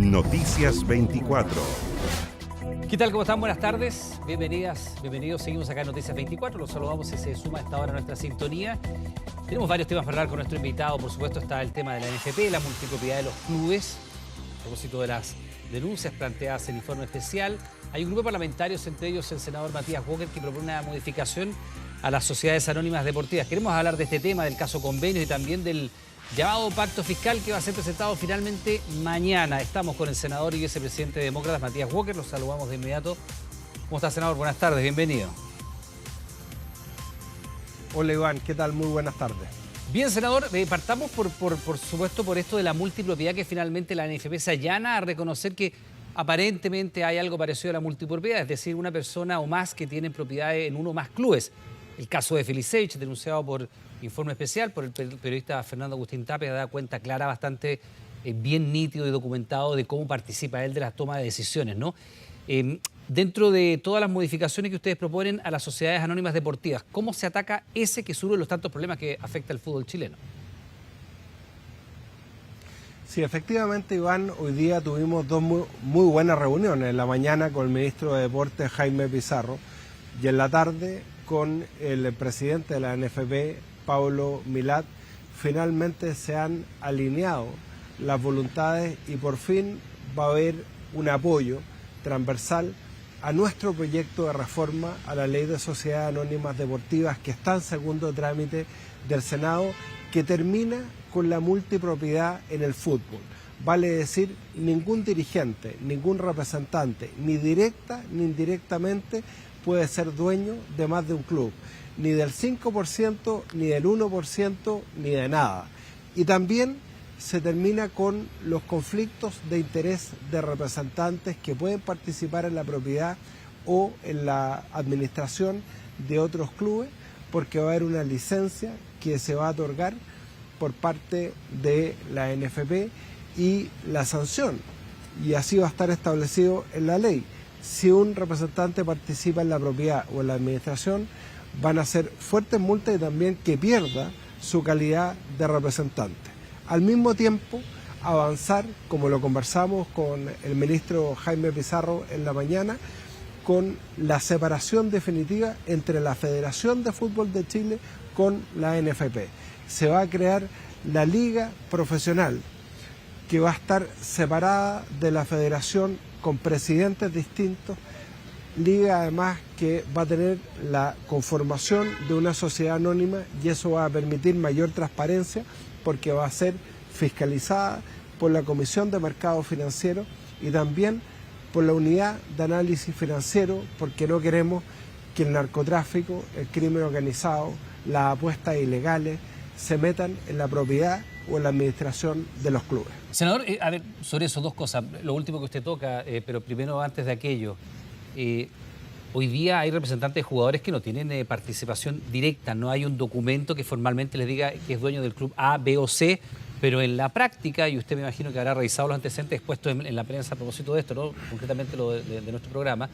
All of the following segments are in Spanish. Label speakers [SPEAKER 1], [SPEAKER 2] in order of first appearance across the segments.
[SPEAKER 1] Noticias 24.
[SPEAKER 2] ¿Qué tal? ¿Cómo están? Buenas tardes. Bienvenidas, bienvenidos. Seguimos acá en Noticias 24. Los saludamos si se suma a esta hora a nuestra sintonía. Tenemos varios temas para hablar con nuestro invitado. Por supuesto está el tema de la NFP, la multipropiedad de los clubes. A propósito de las denuncias planteadas en el informe especial. Hay un grupo de parlamentarios, entre ellos el senador Matías Walker, que propone una modificación a las sociedades anónimas deportivas. Queremos hablar de este tema, del caso convenios y también del llamado pacto fiscal que va a ser presentado finalmente mañana. Estamos con el senador y vicepresidente de Demócratas, Matías Walker. Los saludamos de inmediato. ¿Cómo está, senador? Buenas tardes, bienvenido.
[SPEAKER 3] Hola, Iván, ¿qué tal? Muy buenas tardes.
[SPEAKER 2] Bien, senador, partamos por supuesto por esto de la multipropiedad, que finalmente la NFP se allana a reconocer que aparentemente hay algo parecido a la multipropiedad, es decir, una persona o más que tienen propiedades en uno o más clubes. El caso de Felicevich, denunciado por informe especial por el periodista Fernando Agustín Tapia, da cuenta clara, bastante bien nítido y documentado de cómo participa él de la toma de decisiones, ¿no? Dentro de todas las modificaciones que ustedes proponen a las sociedades anónimas deportivas, ¿cómo se ataca ese que es uno de los tantos problemas que afecta al fútbol chileno?
[SPEAKER 3] Sí, efectivamente, Iván, hoy día tuvimos dos muy buenas reuniones. En la mañana con el ministro de Deportes, Jaime Pizarro, y en la tarde con el presidente de la NFP, Paulo Milat. Finalmente se han alineado las voluntades y por fin va a haber un apoyo transversal a nuestro proyecto de reforma a la Ley de Sociedades Anónimas Deportivas, que está en segundo trámite del Senado, que termina con la multipropiedad en el fútbol. Vale decir, ningún dirigente, ningún representante, ni directa ni indirectamente, puede ser dueño de más de un club, ni del 5%, ni del 1%, ni de nada. Y también se termina con los conflictos de interés de representantes que pueden participar en la propiedad o en la administración de otros clubes, porque va a haber una licencia que se va a otorgar por parte de la NFP y la sanción, y así va a estar establecido en la ley. Si un representante participa en la propiedad o en la administración, van a ser fuertes multas y también que pierda su calidad de representante. Al mismo tiempo, avanzar, como lo conversamos con el ministro Jaime Pizarro en la mañana, con la separación definitiva entre la Federación de Fútbol de Chile con la NFP. Se va a crear la Liga Profesional, que va a estar separada de la Federación con presidentes distintos, liga además que va a tener la conformación de una sociedad anónima y eso va a permitir mayor transparencia porque va a ser fiscalizada por la Comisión de Mercado Financiero y también por la Unidad de Análisis Financiero, porque no queremos que el narcotráfico, el crimen organizado, las apuestas ilegales se metan en la propiedad o en la administración de los clubes.
[SPEAKER 2] Senador, a ver, sobre eso dos cosas. Lo último que usted toca, pero primero antes de aquello. Hoy día hay representantes de jugadores que no tienen participación directa, no hay un documento que formalmente les diga que es dueño del club A, B o C, pero en la práctica, y usted me imagino que habrá revisado los antecedentes expuestos en la prensa a propósito de esto, ¿no? Concretamente lo de nuestro programa,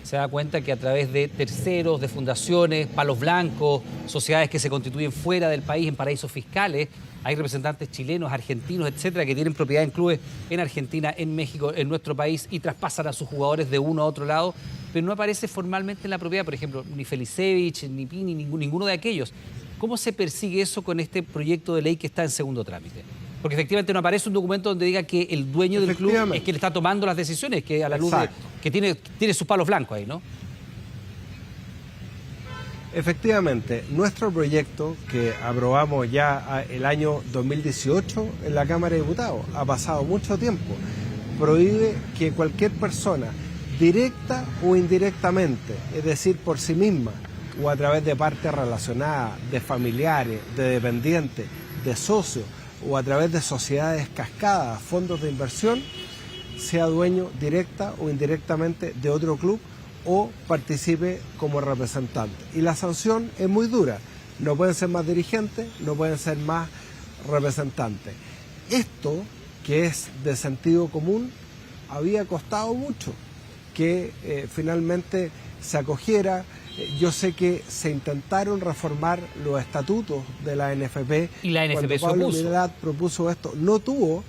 [SPEAKER 2] se da cuenta que a través de terceros, de fundaciones, palos blancos, sociedades que se constituyen fuera del país en paraísos fiscales, hay representantes chilenos, argentinos, etcétera, que tienen propiedad en clubes en Argentina, en México, en nuestro país y traspasan a sus jugadores de uno a otro lado, pero no aparece formalmente en la propiedad, por ejemplo, ni Felicevich, ni Pini, ninguno de aquellos. ¿Cómo se persigue eso con este proyecto de ley que está en segundo trámite? Porque efectivamente no aparece un documento donde diga que el dueño del club es quien está tomando las decisiones, que a la luz de, que tiene sus palos blancos ahí, ¿no?
[SPEAKER 3] Efectivamente, nuestro proyecto que aprobamos ya el año 2018 en la Cámara de Diputados, ha pasado mucho tiempo, prohíbe que cualquier persona, directa o indirectamente, es decir, por sí misma o a través de partes relacionadas, de familiares, de dependientes, de socios o a través de sociedades cascadas, fondos de inversión, sea dueño directa o indirectamente de otro club o participe como representante. Y la sanción es muy dura, no pueden ser más dirigentes, no pueden ser más representantes. Esto, que es de sentido común, había costado mucho que finalmente se acogiera. Yo sé que se intentaron reformar los estatutos de la NFP.
[SPEAKER 2] Y la NFP
[SPEAKER 3] cuando Pablo Milat propuso esto, no tuvo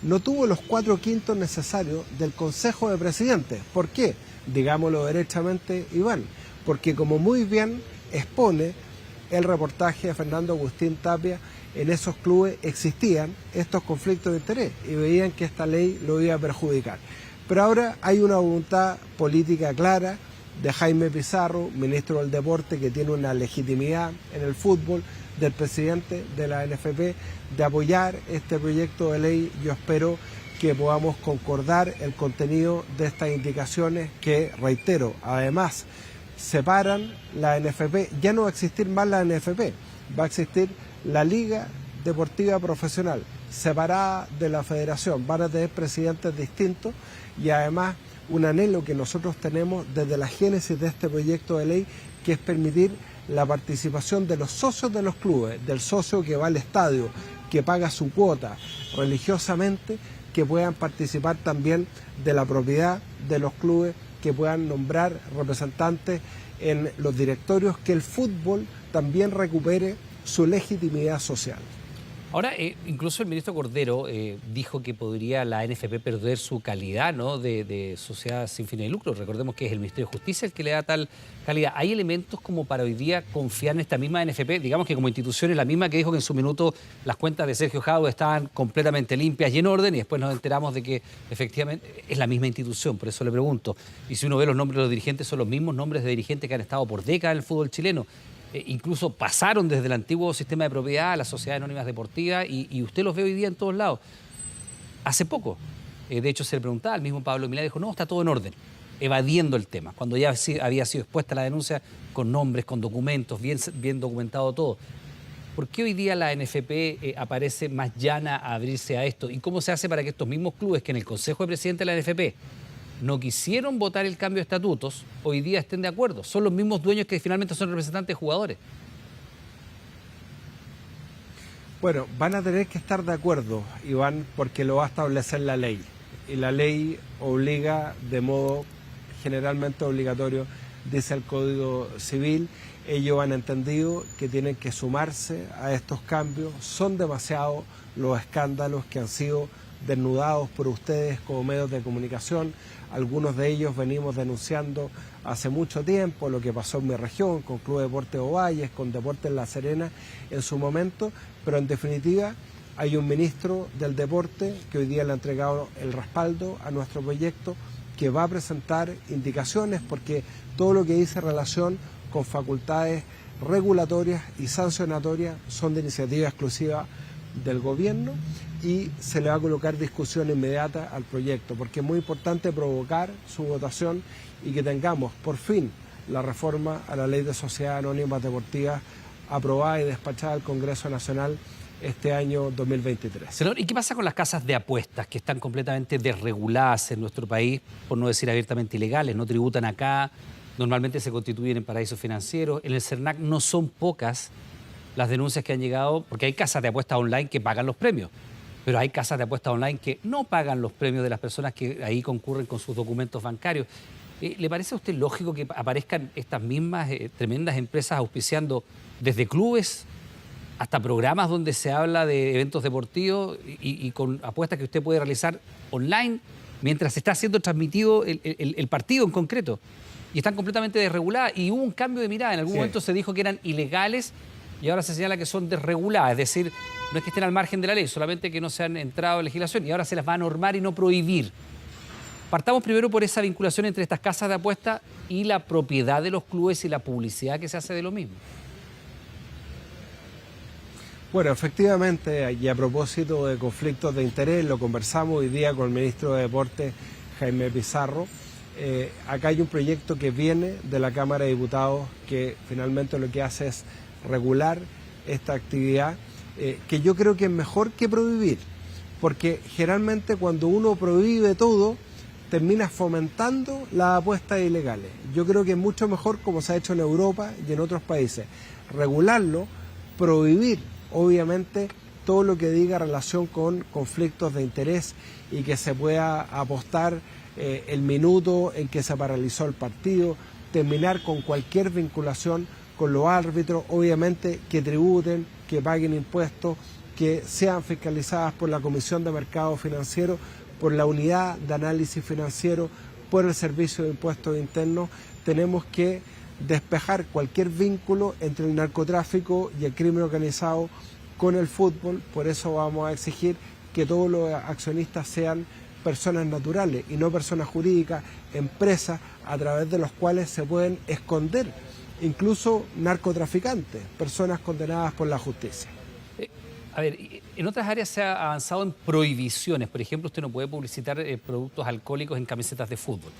[SPEAKER 3] no tuvo los 4/5 necesarios del Consejo de Presidentes. ¿Por qué? Digámoslo derechamente, Iván, porque como muy bien expone el reportaje de Fernando Agustín Tapia, en esos clubes existían estos conflictos de interés y veían que esta ley lo iba a perjudicar. Pero ahora hay una voluntad política clara de Jaime Pizarro, ministro del Deporte, que tiene una legitimidad en el fútbol, del presidente de la NFP, de apoyar este proyecto de ley. Yo espero que podamos concordar el contenido de estas indicaciones que, reitero, además separan la NFP. Ya no va a existir más la NFP, va a existir la Liga Deportiva Profesional, separada de la federación. Van a tener presidentes distintos y además un anhelo que nosotros tenemos desde la génesis de este proyecto de ley, que es permitir la participación de los socios de los clubes, del socio que va al estadio, que paga su cuota religiosamente, que puedan participar también de la propiedad de los clubes, que puedan nombrar representantes en los directorios, que el fútbol también recupere su legitimidad social.
[SPEAKER 2] Ahora, incluso el ministro Cordero dijo que podría la NFP perder su calidad, ¿no?, de sociedad sin fines de lucro. Recordemos que es el Ministerio de Justicia el que le da tal calidad. ¿Hay elementos como para hoy día confiar en esta misma NFP? Digamos que como institución es la misma que dijo que en su minuto las cuentas de Sergio Jadue estaban completamente limpias y en orden, y después nos enteramos de que efectivamente es la misma institución. Por eso le pregunto. Y si uno ve los nombres de los dirigentes, son los mismos nombres de dirigentes que han estado por décadas en el fútbol chileno. Incluso pasaron desde el antiguo sistema de propiedad a las sociedades anónimas deportivas y usted los ve hoy día en todos lados. Hace poco, de hecho se le preguntaba al mismo Pablo Milá, dijo, no, está todo en orden, evadiendo el tema, cuando ya había sido expuesta la denuncia con nombres, con documentos, bien documentado todo. ¿Por qué hoy día la NFP aparece más llana a abrirse a esto? ¿Y cómo se hace para que estos mismos clubes que en el Consejo de Presidentes de la NFP no quisieron votar el cambio de estatutos, hoy día estén de acuerdo? Son los mismos dueños que finalmente son representantes de jugadores.
[SPEAKER 3] Bueno, van a tener que estar de acuerdo, Iván, porque lo va a establecer la ley. Y la ley obliga de modo generalmente obligatorio, dice el Código Civil. Ellos han entendido que tienen que sumarse a estos cambios. Son demasiados los escándalos que han sido desnudados por ustedes como medios de comunicación. Algunos de ellos venimos denunciando hace mucho tiempo, lo que pasó en mi región, con Club Deportes Ovalles, con Deportes La Serena en su momento, pero en definitiva hay un ministro del deporte que hoy día le ha entregado el respaldo a nuestro proyecto, que va a presentar indicaciones, porque todo lo que dice relación con facultades regulatorias y sancionatorias son de iniciativa exclusiva del gobierno, y se le va a colocar discusión inmediata al proyecto, porque es muy importante provocar su votación y que tengamos por fin la reforma a la Ley de Sociedades Anónimas Deportivas aprobada y despachada al Congreso Nacional este año 2023.
[SPEAKER 2] Senador, ¿y qué pasa con las casas de apuestas que están completamente desreguladas en nuestro país, por no decir abiertamente ilegales, no tributan acá, normalmente se constituyen en paraísos financieros? En el CERNAC no son pocas las denuncias que han llegado, porque hay casas de apuestas online que pagan los premios, pero hay casas de apuestas online que no pagan los premios de las personas que ahí concurren con sus documentos bancarios. ¿Le parece a usted lógico que aparezcan estas mismas tremendas empresas auspiciando desde clubes hasta programas donde se habla de eventos deportivos y con apuestas que usted puede realizar online mientras está siendo transmitido el partido en concreto? Y están completamente desreguladas, y hubo un cambio de mirada. En algún momento se dijo que eran ilegales y ahora se señala que son desreguladas, es decir, no es que estén al margen de la ley, solamente que no se han entrado en legislación, y ahora se las va a normar y no prohibir. Partamos primero por esa vinculación entre estas casas de apuestas y la propiedad de los clubes y la publicidad que se hace de lo mismo.
[SPEAKER 3] Bueno, efectivamente, y a propósito de conflictos de interés, lo conversamos hoy día con el ministro de Deportes, Jaime Pizarro. Acá hay un proyecto que viene de la Cámara de Diputados que finalmente lo que hace es regular esta actividad, que yo creo que es mejor que prohibir, porque generalmente cuando uno prohíbe todo, termina fomentando las apuestas ilegales. Yo creo que es mucho mejor, como se ha hecho en Europa y en otros países, regularlo, prohibir, obviamente, todo lo que diga relación con conflictos de interés y que se pueda apostar el minuto en que se paralizó el partido, terminar con cualquier vinculación con los árbitros, obviamente que tributen, que paguen impuestos, que sean fiscalizadas por la Comisión de Mercado Financiero, por la Unidad de Análisis Financiero, por el Servicio de Impuestos Internos. Tenemos que despejar cualquier vínculo entre el narcotráfico y el crimen organizado con el fútbol. Por eso vamos a exigir que todos los accionistas sean personas naturales y no personas jurídicas, empresas a través de los cuales se pueden esconder incluso narcotraficantes, personas condenadas por la justicia.
[SPEAKER 2] A ver, en otras áreas se ha avanzado en prohibiciones. Por ejemplo, usted no puede publicitar productos alcohólicos en camisetas de fútbol.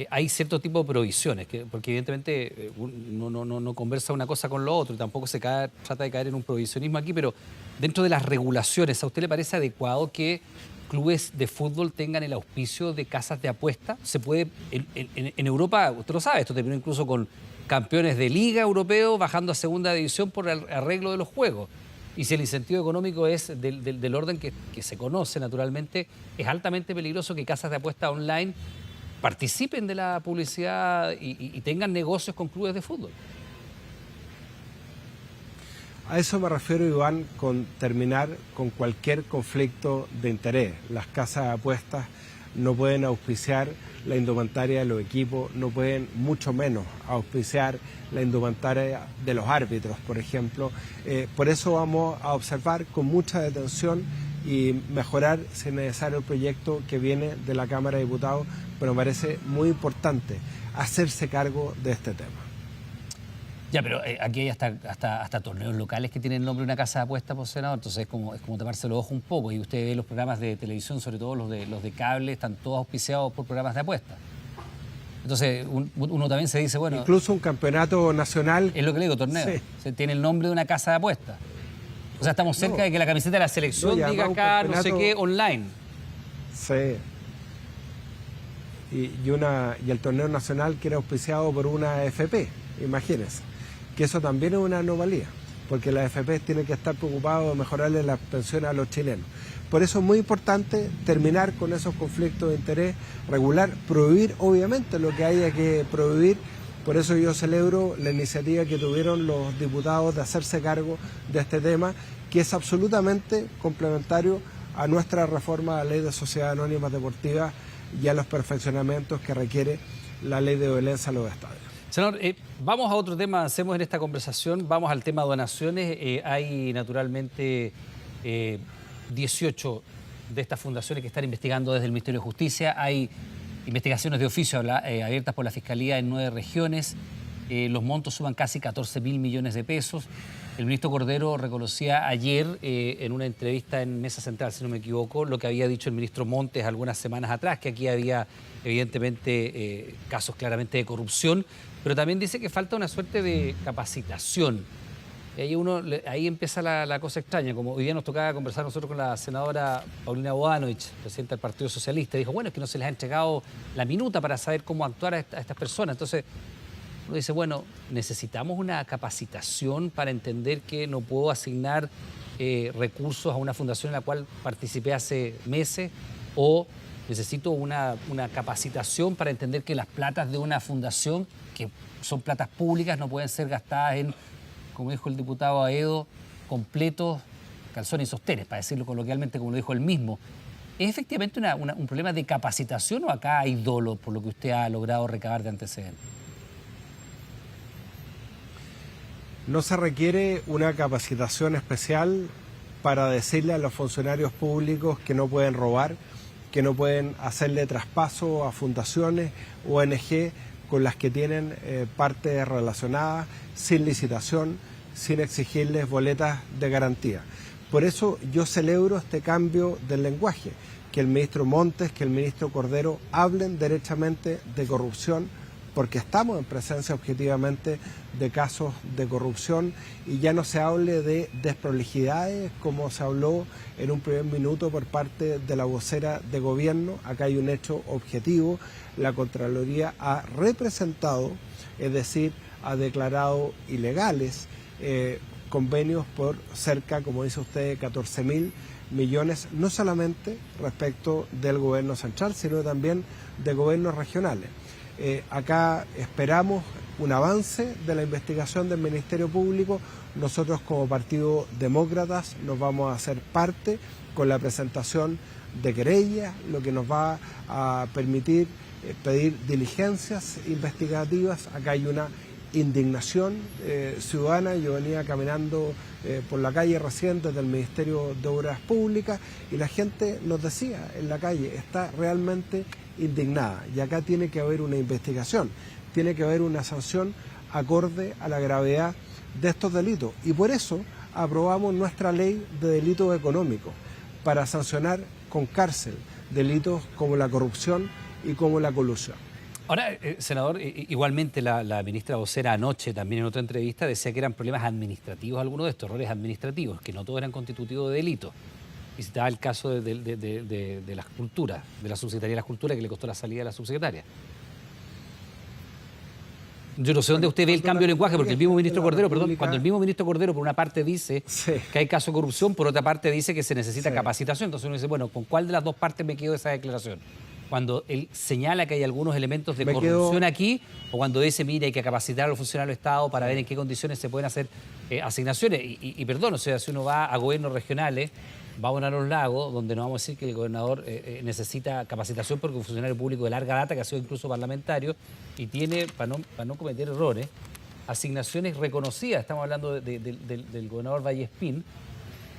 [SPEAKER 2] Hay cierto tipo de prohibiciones, porque evidentemente no conversa una cosa con lo otro y tampoco trata de caer en un prohibicionismo aquí, pero dentro de las regulaciones, ¿a usted le parece adecuado que clubes de fútbol tengan el auspicio de casas de apuesta? Se puede, en Europa, usted lo sabe, esto terminó incluso con campeones de liga europeo bajando a segunda división por el arreglo de los juegos. Y si el incentivo económico es del orden que se conoce naturalmente, es altamente peligroso que casas de apuesta online participen de la publicidad y tengan negocios con clubes de fútbol.
[SPEAKER 3] A eso me refiero, Iván, con terminar con cualquier conflicto de interés. Las casas de apuestas no pueden auspiciar la indumentaria de los equipos, no pueden mucho menos auspiciar la indumentaria de los árbitros, por ejemplo. Por eso vamos a observar con mucha detención y mejorar, si es necesario, el proyecto que viene de la Cámara de Diputados, pero me parece muy importante hacerse cargo de este tema.
[SPEAKER 2] Ya, pero aquí hay hasta torneos locales que tienen el nombre de una casa de apuestas, por senador, entonces es como taparse los ojos un poco. Y usted ve los programas de televisión, sobre todo los de cable, están todos auspiciados por programas de apuestas. Entonces uno también se dice, bueno...
[SPEAKER 3] Incluso un campeonato nacional...
[SPEAKER 2] Es lo que le digo, torneo. Sí. Tiene el nombre de una casa de apuestas. O sea, estamos cerca de que la camiseta de la selección diga acá, no sé qué, online.
[SPEAKER 3] Sí. Y el torneo nacional que era auspiciado por una AFP, imagínense. Que eso también es una anomalía, porque la AFP tiene que estar preocupado de mejorarle las pensiones a los chilenos. Por eso es muy importante terminar con esos conflictos de interés, regular, prohibir, obviamente, lo que haya que prohibir. Por eso yo celebro la iniciativa que tuvieron los diputados de hacerse cargo de este tema, que es absolutamente complementario a nuestra reforma a la Ley de Sociedades Anónimas Deportivas y a los perfeccionamientos que requiere la Ley de Violencia a los estadios.
[SPEAKER 2] Senador, vamos a otro tema, hacemos en esta conversación, vamos al tema de donaciones. Hay naturalmente 18 de estas fundaciones que están investigando desde el Ministerio de Justicia. Hay investigaciones de oficio abiertas por la Fiscalía en 9 regiones. Los montos suman casi 14.000 millones de pesos. El ministro Cordero reconocía ayer en una entrevista en Mesa Central, si no me equivoco, lo que había dicho el ministro Montes algunas semanas atrás, que aquí había evidentemente casos claramente de corrupción, pero también dice que falta una suerte de capacitación. Y ahí empieza la cosa extraña, como hoy día nos tocaba conversar nosotros con la senadora Paulina Bodanovich, presidenta del Partido Socialista, y dijo, bueno, es que no se les ha entregado la minuta para saber cómo actuar a estas personas. Entonces, uno dice, bueno, necesitamos una capacitación para entender que no puedo asignar recursos a una fundación en la cual participé hace meses, o necesito una capacitación para entender que las platas de una fundación, que son platas públicas, no pueden ser gastadas en, como dijo el diputado Aedo, completos, calzones y sostenes, para decirlo coloquialmente, como lo dijo él mismo. ¿Es efectivamente un problema de capacitación o acá hay dolo por lo que usted ha logrado recabar de antecedentes?
[SPEAKER 3] No se requiere una capacitación especial para decirle a los funcionarios públicos que no pueden robar, que no pueden hacerle traspaso a fundaciones, ONG, con las que tienen partes relacionadas, sin licitación, sin exigirles boletas de garantía. Por eso yo celebro este cambio del lenguaje, que el ministro Montes, que el ministro Cordero hablen derechamente de corrupción, porque estamos en presencia objetivamente de casos de corrupción y ya no se hable de desprolijidades como se habló en un primer minuto por parte de la vocera de gobierno. Acá hay un hecho objetivo, la Contraloría ha representado, es decir, ha declarado ilegales convenios por cerca, como dice usted, 14.000 millones, no solamente respecto del gobierno central, sino también de gobiernos regionales. Acá esperamos un avance de la investigación del Ministerio Público. Nosotros como Partido Demócratas nos vamos a hacer parte con la presentación de querellas, lo que nos va a permitir pedir diligencias investigativas. Acá hay una indignación ciudadana. Yo venía caminando por la calle recién desde el Ministerio de Obras Públicas y la gente nos decía en la calle, está realmente indignada y acá tiene que haber una investigación, tiene que haber una sanción acorde a la gravedad de estos delitos, y por eso aprobamos nuestra ley de delitos económicos para sancionar con cárcel delitos como la corrupción y como la colusión.
[SPEAKER 2] Ahora, senador, igualmente la ministra vocera anoche también en otra entrevista decía que eran problemas administrativos, algunos de estos errores administrativos, que no todos eran constitutivos de delito. Y citaba el caso de las culturas, de la subsecretaría de las culturas, que le costó la salida de la subsecretaria. Yo no sé dónde usted ve el cambio de lenguaje, porque el mismo ministro Cordero, cuando el mismo ministro Cordero por una parte dice que hay caso de corrupción, por otra parte dice que se necesita capacitación. Entonces uno dice, bueno, ¿con cuál de las dos partes me quedo de esa declaración? Cuando él señala que hay algunos elementos de corrupción aquí, o cuando dice, mire, hay que capacitar a los funcionarios del Estado para ver en qué condiciones se pueden hacer asignaciones. Y perdón, o sea, si uno va a gobiernos regionales, va a Bonar los Lagos, donde no vamos a decir que el gobernador necesita capacitación porque es un funcionario público de larga data, que ha sido incluso parlamentario, y tiene, para no cometer errores, asignaciones reconocidas. Estamos hablando del gobernador Vallespín,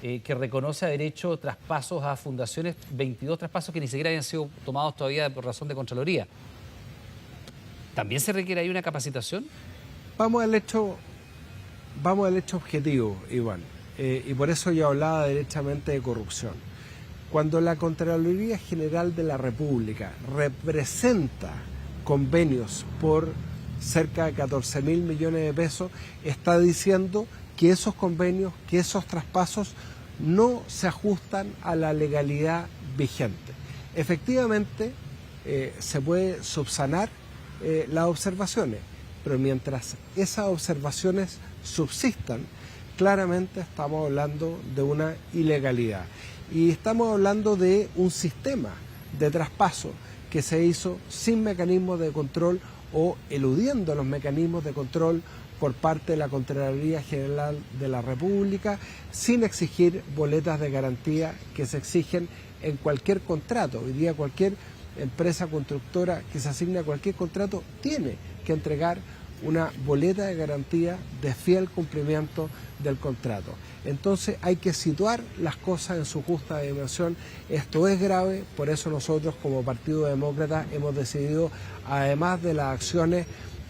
[SPEAKER 2] que reconoce haber hecho traspasos a fundaciones, 22 traspasos que ni siquiera habían sido tomados todavía por razón de Contraloría. ¿También se requiere ahí una capacitación?
[SPEAKER 3] Vamos al hecho objetivo, Iván, y por eso yo hablaba derechamente de corrupción. Cuando la Contraloría General de la República representa convenios por cerca de 14.000 millones de pesos, está diciendo que esos convenios, que esos traspasos no se ajustan a la legalidad vigente. Efectivamente, se puede subsanar las observaciones, pero mientras esas observaciones subsistan, claramente estamos hablando de una ilegalidad. Y estamos hablando de un sistema de traspaso que se hizo sin mecanismos de control o eludiendo los mecanismos de control por parte de la Contraloría General de la República, sin exigir boletas de garantía que se exigen en cualquier contrato. Hoy día cualquier empresa constructora que se asigne a cualquier contrato tiene que entregar una boleta de garantía de fiel cumplimiento del contrato. Entonces hay que situar las cosas en su justa dimensión. Esto es grave, por eso nosotros como Partido Demócrata hemos decidido, además de las acciones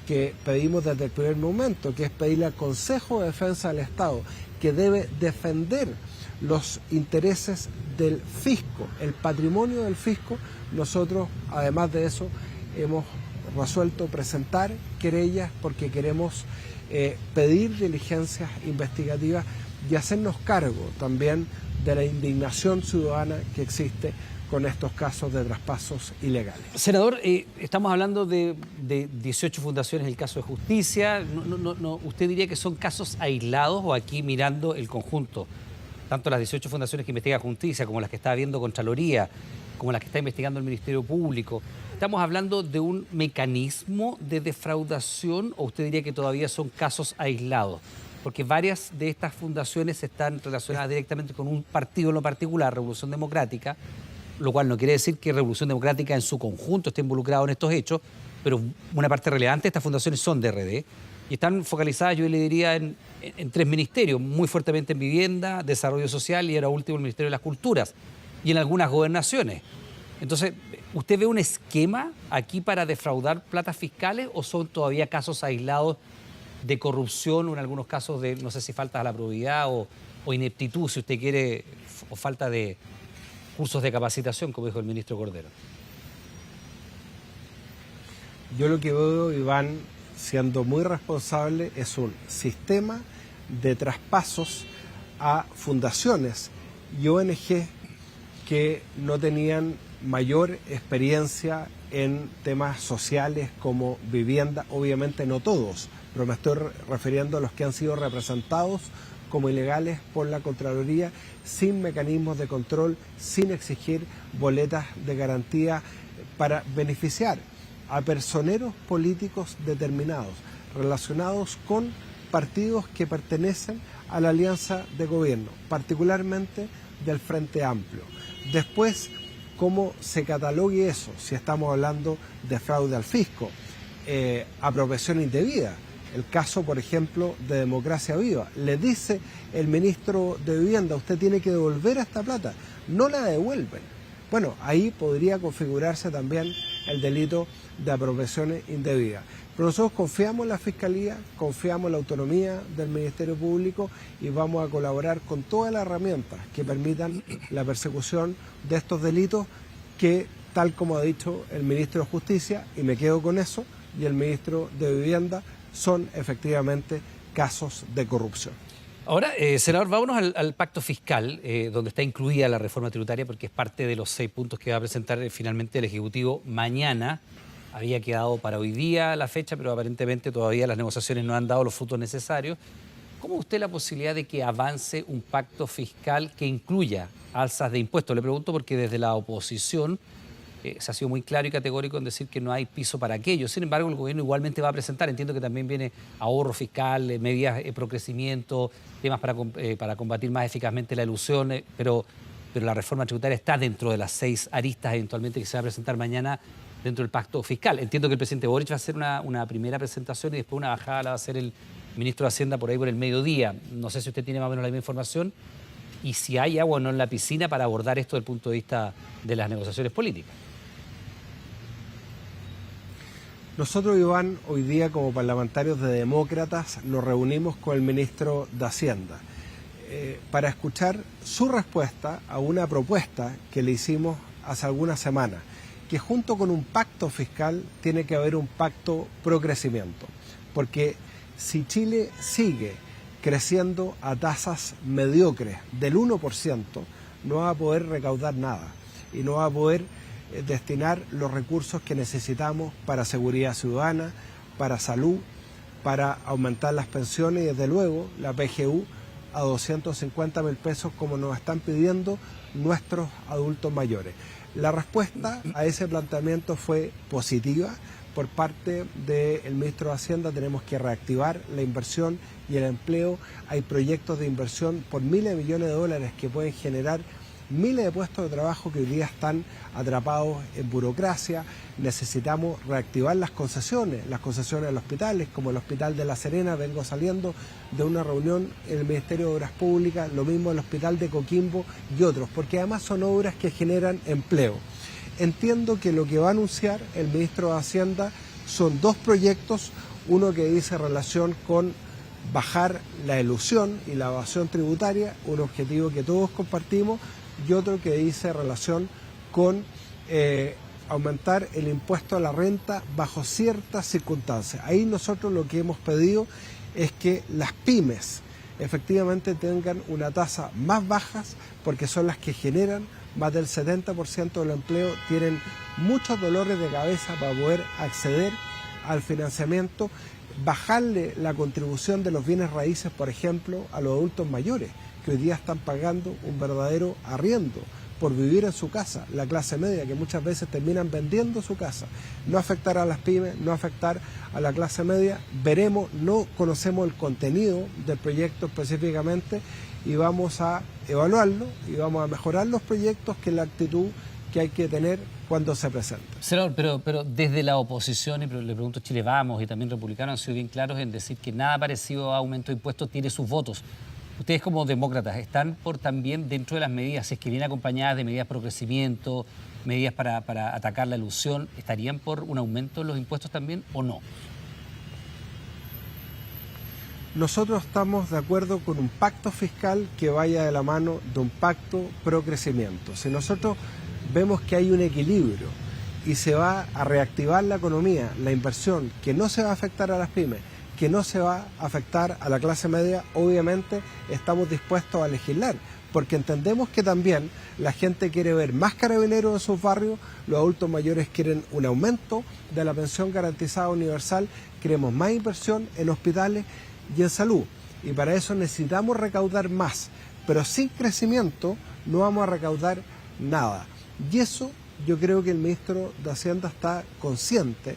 [SPEAKER 3] que pedimos desde el primer momento, que es pedirle al Consejo de Defensa del Estado, que debe defender los intereses del fisco, el patrimonio del fisco. Nosotros, además de eso, hemos resuelto presentar querellas porque queremos pedir diligencias investigativas y hacernos cargo también de la indignación ciudadana que existe con estos casos de traspasos ilegales.
[SPEAKER 2] Senador, estamos hablando de 18 fundaciones en el caso de justicia. ¿Usted diría que son casos aislados o aquí mirando el conjunto? Tanto las 18 fundaciones que investiga justicia como las que está viendo Contraloría, como las que está investigando el Ministerio Público. ¿Estamos hablando de un mecanismo de defraudación o usted diría que todavía son casos aislados? Porque varias de estas fundaciones están relacionadas directamente con un partido en lo particular, Revolución Democrática, lo cual no quiere decir que Revolución Democrática en su conjunto esté involucrado en estos hechos, pero una parte relevante de estas fundaciones son de RD y están focalizadas, yo le diría, en 3 ministerios, muy fuertemente en vivienda, desarrollo social y ahora último el Ministerio de las Culturas y en algunas gobernaciones. Entonces, ¿usted ve un esquema aquí para defraudar platas fiscales o son todavía casos aislados de corrupción o en algunos casos de, no sé si falta a la probidad o ineptitud, si usted quiere, o falta de cursos de capacitación, como dijo el ministro Cordero?
[SPEAKER 3] Yo lo que veo, Iván, siendo muy responsable, es un sistema de traspasos a fundaciones y ONG que no tenían mayor experiencia en temas sociales como vivienda, obviamente no todos, pero me estoy refiriendo a los que han sido representados como ilegales por la Contraloría, sin mecanismos de control, sin exigir boletas de garantía para beneficiar a personeros políticos determinados, relacionados con partidos que pertenecen a la alianza de gobierno, particularmente del Frente Amplio. Después, cómo se catalogue eso, si estamos hablando de fraude al fisco, apropiación indebida. El caso, por ejemplo, de Democracia Viva. Le dice el ministro de Vivienda, usted tiene que devolver esta plata. No la devuelven. Bueno, ahí podría configurarse también el delito de apropiación indebida. Pero nosotros confiamos en la Fiscalía, confiamos en la autonomía del Ministerio Público y vamos a colaborar con todas las herramientas que permitan la persecución de estos delitos que, tal como ha dicho el ministro de Justicia, y me quedo con eso, y el ministro de Vivienda, son efectivamente casos de corrupción.
[SPEAKER 2] Ahora, senador, vámonos al pacto fiscal, donde está incluida la reforma tributaria, porque es parte de los 6 puntos que va a presentar finalmente el Ejecutivo mañana. Había quedado para hoy día la fecha, pero aparentemente todavía las negociaciones no han dado los frutos necesarios. ¿Cómo ve usted la posibilidad de que avance un pacto fiscal que incluya alzas de impuestos? Le pregunto porque desde la oposición se ha sido muy claro y categórico en decir que no hay piso para aquello. Sin embargo, el gobierno igualmente va a presentar, entiendo que también viene ahorro fiscal, medidas pro crecimiento, temas para combatir más eficazmente la elusión, pero la reforma tributaria está dentro de las 6 aristas eventualmente que se va a presentar mañana dentro del pacto fiscal. Entiendo que el presidente Boric va a hacer una primera presentación y después una bajada la va a hacer el ministro de Hacienda por ahí por el mediodía. No sé si usted tiene más o menos la misma información y si hay agua o no en la piscina para abordar esto desde el punto de vista de las negociaciones políticas.
[SPEAKER 3] Nosotros, Iván, hoy día como parlamentarios de Demócratas nos reunimos con el ministro de Hacienda para escuchar su respuesta a una propuesta que le hicimos hace algunas semanas, que junto con un pacto fiscal tiene que haber un pacto pro crecimiento, porque si Chile sigue creciendo a tasas mediocres del 1%, no va a poder recaudar nada y no va a poder destinar los recursos que necesitamos para seguridad ciudadana, para salud, para aumentar las pensiones y desde luego la PGU a 250.000 pesos como nos están pidiendo nuestros adultos mayores. La respuesta a ese planteamiento fue positiva por parte del ministro de Hacienda. Tenemos que reactivar la inversión y el empleo. Hay proyectos de inversión por miles de millones de dólares que pueden generar miles de puestos de trabajo que hoy día están atrapados en burocracia. Necesitamos reactivar las concesiones de los hospitales, como el Hospital de La Serena. Vengo saliendo de una reunión en el Ministerio de Obras Públicas, lo mismo el Hospital de Coquimbo y otros, porque además son obras que generan empleo. Entiendo que lo que va a anunciar el ministro de Hacienda son 2 proyectos, uno que dice relación con bajar la elusión y la evasión tributaria, un objetivo que todos compartimos, y otro que dice relación con aumentar el impuesto a la renta bajo ciertas circunstancias. Ahí nosotros lo que hemos pedido es que las pymes efectivamente tengan una tasa más baja, porque son las que generan más del 70% del empleo, tienen muchos dolores de cabeza para poder acceder al financiamiento, bajarle la contribución de los bienes raíces, por ejemplo, a los adultos mayores, que hoy día están pagando un verdadero arriendo por vivir en su casa, la clase media, que muchas veces terminan vendiendo su casa. No afectar a las pymes, no afectar a la clase media. Veremos, no conocemos el contenido del proyecto específicamente y vamos a evaluarlo y vamos a mejorar los proyectos, que es la actitud que hay que tener cuando se presenta.
[SPEAKER 2] Senador, pero desde la oposición, y le pregunto, Chile Vamos y también Republicanos han sido bien claros en decir que nada parecido a aumento de impuestos tiene sus votos. Ustedes como demócratas están por también dentro de las medidas, si es que vienen acompañadas de medidas pro crecimiento, medidas para atacar la elusión, ¿estarían por un aumento de los impuestos también o no?
[SPEAKER 3] Nosotros estamos de acuerdo con un pacto fiscal que vaya de la mano de un pacto pro crecimiento. Si nosotros vemos que hay un equilibrio y se va a reactivar la economía, la inversión, que no se va a afectar a las pymes, que no se va a afectar a la clase media, obviamente estamos dispuestos a legislar, porque entendemos que también la gente quiere ver más carabineros en sus barrios, los adultos mayores quieren un aumento de la pensión garantizada universal, queremos más inversión en hospitales y en salud, y para eso necesitamos recaudar más, pero sin crecimiento no vamos a recaudar nada, y eso yo creo que el ministro de Hacienda está consciente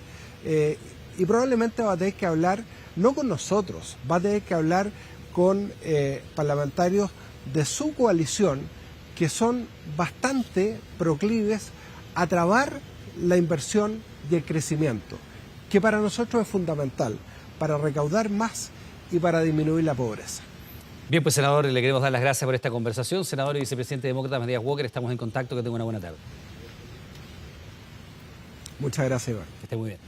[SPEAKER 3] y probablemente va a tener que hablar, no con nosotros, va a tener que hablar con parlamentarios de su coalición que son bastante proclives a trabar la inversión y el crecimiento, que para nosotros es fundamental, para recaudar más y para disminuir la pobreza.
[SPEAKER 2] Bien, pues senador, le queremos dar las gracias por esta conversación. Senador y vicepresidente demócrata Matías Walker, estamos en contacto, que tenga una buena tarde.
[SPEAKER 3] Muchas gracias, Iván.
[SPEAKER 2] Que esté muy bien.